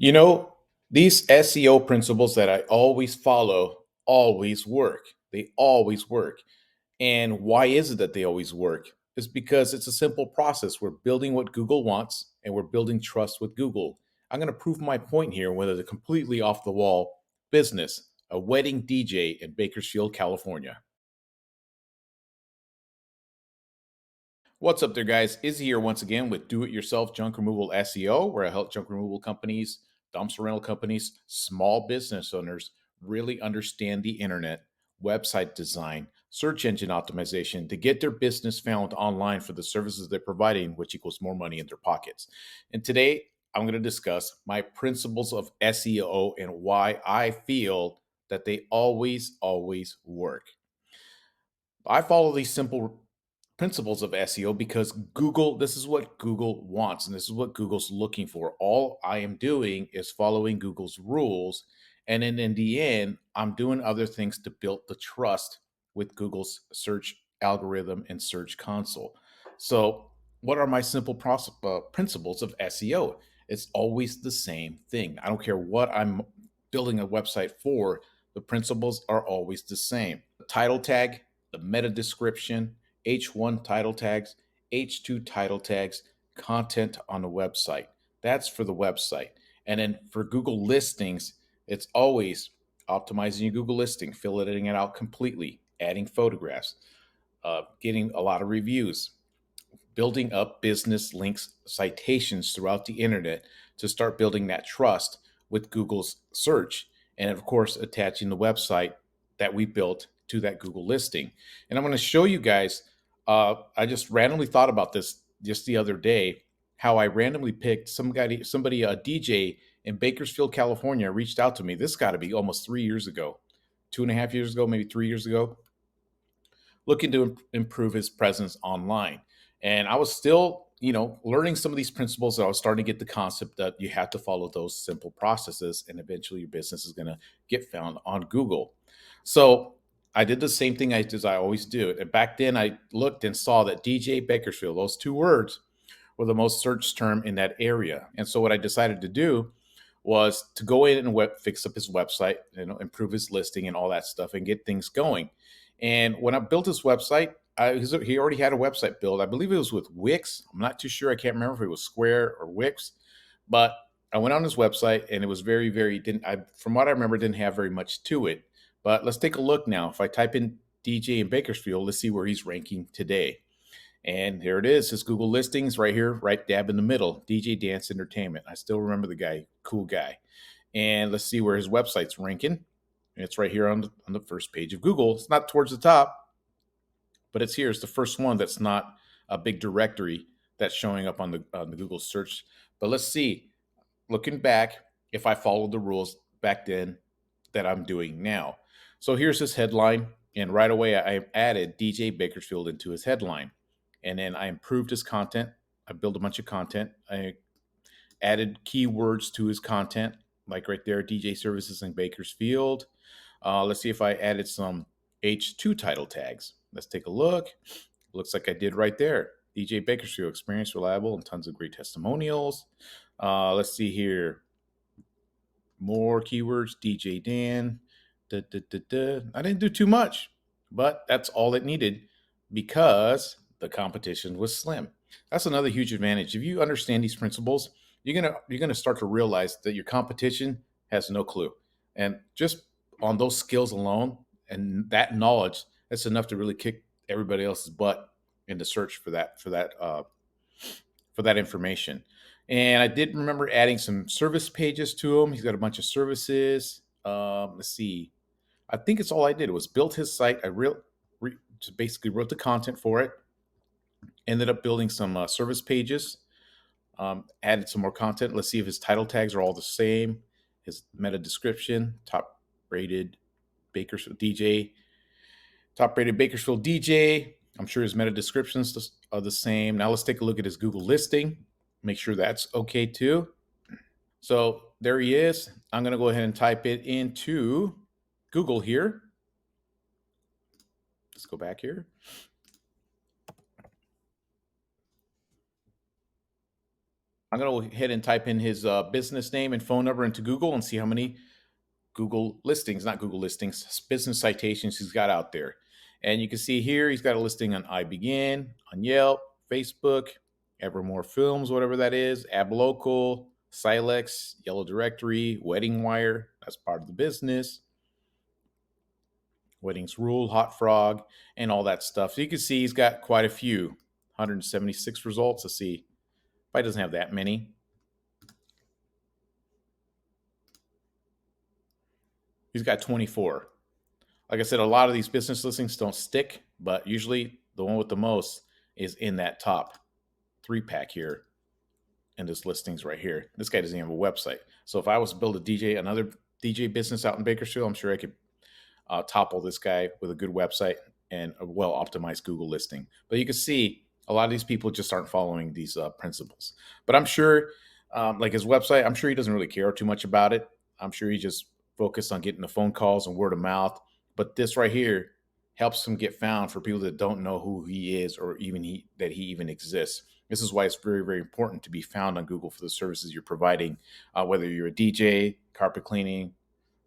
You know, these SEO principles that I always follow always work. They always work. And why is it that they always work? It's because it's a simple process. We're building what Google wants and we're building trust with Google. I'm going to prove my point here with a completely off the wall business, a wedding DJ in Bakersfield, California. What's up there, guys? Izzy here once again with Do It Yourself Junk Removal SEO, where I help junk removal companies, dumpster rental companies, small business owners really understand the internet, website design, search engine optimization to get their business found online for the services they're providing, which equals more money in their pockets. And today, I'm going to discuss my principles of SEO and why I feel that they always work. I follow these simple principles of SEO because Google, this is what Google wants and this is what Google's looking for. All I am doing is following Google's rules. And then in the end, I'm doing other things to build the trust with Google's search algorithm and search console. So, what are my simple principles of SEO? It's always the same thing. I don't care what I'm building a website for, the principles are always the same. The title tag, the meta description, H1 title tags, H2 title tags, content on the website. That's for the website. And then for Google listings, it's always optimizing your Google listing, filling it out completely, adding photographs, getting a lot of reviews, building up business links, citations throughout the internet to start building that trust with Google's search. And of course, attaching the website that we built to that Google listing. And I'm going to show you guys, I just randomly thought about this just the other day, how I randomly picked somebody, a DJ in Bakersfield, California, reached out to me. This got to be almost 3 years ago, 2.5 years ago, maybe 3 years ago, looking to improve his presence online. And I was still, learning some of these principles. I was starting to get the concept that you have to follow those simple processes, and eventually your business is going to get found on Google. So I did the same thing as I always do. And back then, I looked and saw that DJ Bakersfield, those two words, were the most searched term in that area. And so what I decided to do was to go in and fix up his website, improve his listing and all that stuff, and get things going. And when I built his website, he already had a website built. I believe it was with Wix. I'm not too sure. I can't remember if it was Square or Wix, but I went on his website and it was very didn't. From what I remember, didn't have very much to it. But let's take a look now. If I type in DJ in Bakersfield, let's see where he's ranking today. And here it is, his Google listings right here, right dab in the middle, DJ Dance Entertainment. I still remember the guy, cool guy. And let's see where his website's ranking. It's right here on the first page of Google. It's not towards the top, but it's here. It's the first one that's not a big directory that's showing up on the Google search. But let's see, looking back, if I followed the rules back then that I'm doing now. So here's his headline. And right away, I added DJ Bakersfield into his headline. And then I improved his content. I built a bunch of content. I added keywords to his content, like right there, DJ services in Bakersfield. Let's see if I added some H2 title tags. Let's take a look. Looks like I did right there. DJ Bakersfield, experience, reliable, and tons of great testimonials. Let's see here. More keywords, DJ Dan. Da, da, da, da. I didn't do too much, but that's all it needed because the competition was slim. That's another huge advantage. If you understand these principles, you're gonna start to realize that your competition has no clue, and just on those skills alone and that knowledge, that's enough to really kick everybody else's butt in the search for that information. And I did remember adding some service pages to him. He's got a bunch of services. Let's see. I think it's all I did was built his site. Just basically wrote the content for it. Ended up building some service pages. Added some more content. Let's see if his title tags are all the same. His meta description, top rated Bakersfield DJ, top rated Bakersfield DJ. I'm sure his meta descriptions are the same. Now let's take a look at his Google listing. Make sure that's okay too. So there he is. I'm going to go ahead and type it into Google here. Let's go back here. I'm going to go ahead and type in his business name and phone number into Google and see how many Google listings, not Google listings, business citations he's got out there. And you can see here he's got a listing on iBegin, on Yelp, Facebook, Evermore Films, whatever that is, AbLocal, Silex, Yellow Directory, Wedding Wire, that's part of the business, Weddings Rule, Hot Frog, and all that stuff. So you can see he's got quite a few, 176 results. Let's see, probably doesn't have that many. He's got 24. Like I said, a lot of these business listings don't stick, but usually the one with the most is in that top 3-pack here in this listings right here. This guy doesn't even have a website. So if I was to build another DJ business out in Bakersfield, I'm sure I could topple this guy with a good website and a well optimized Google listing. But you can see a lot of these people just aren't following these principles. But I'm sure, like his website, I'm sure he doesn't really care too much about it. I'm sure he just focused on getting the phone calls and word of mouth. But this right here helps him get found for people that don't know who he is or even that he even exists. This is why it's very, very important to be found on Google for the services you're providing, whether you're a DJ, carpet cleaning,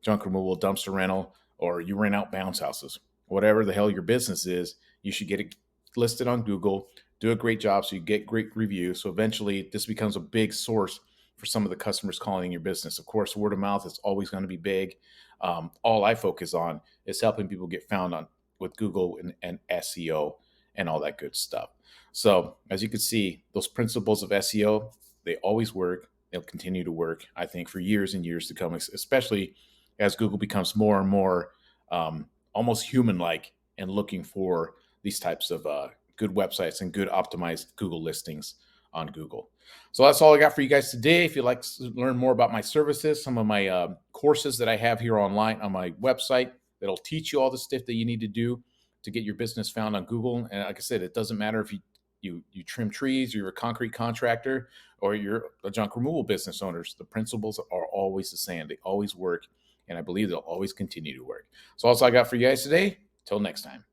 junk removal, dumpster rental, or you rent out bounce houses. Whatever the hell your business is, you should get it listed on Google, do a great job so you get great reviews. So eventually this becomes a big source for some of the customers calling your business. Of course, word of mouth is always going to be big. All I focus on is helping people get found on with Google and SEO and all that good stuff. So as you can see, those principles of SEO, they always work. They'll continue to work, I think, for years and years to come, especially as Google becomes more and more almost human-like and looking for these types of good websites and good optimized Google listings on Google. So that's all I got for you guys today. If you'd like to learn more about my services, some of my courses that I have here online on my website that'll teach you all the stuff that you need to do to get your business found on Google. And like I said, it doesn't matter if you trim trees, or you're a concrete contractor, or you're a junk removal business owners. The principles are always the same. They always work, and I believe they'll always continue to work. So that's all I got for you guys today. Till next time.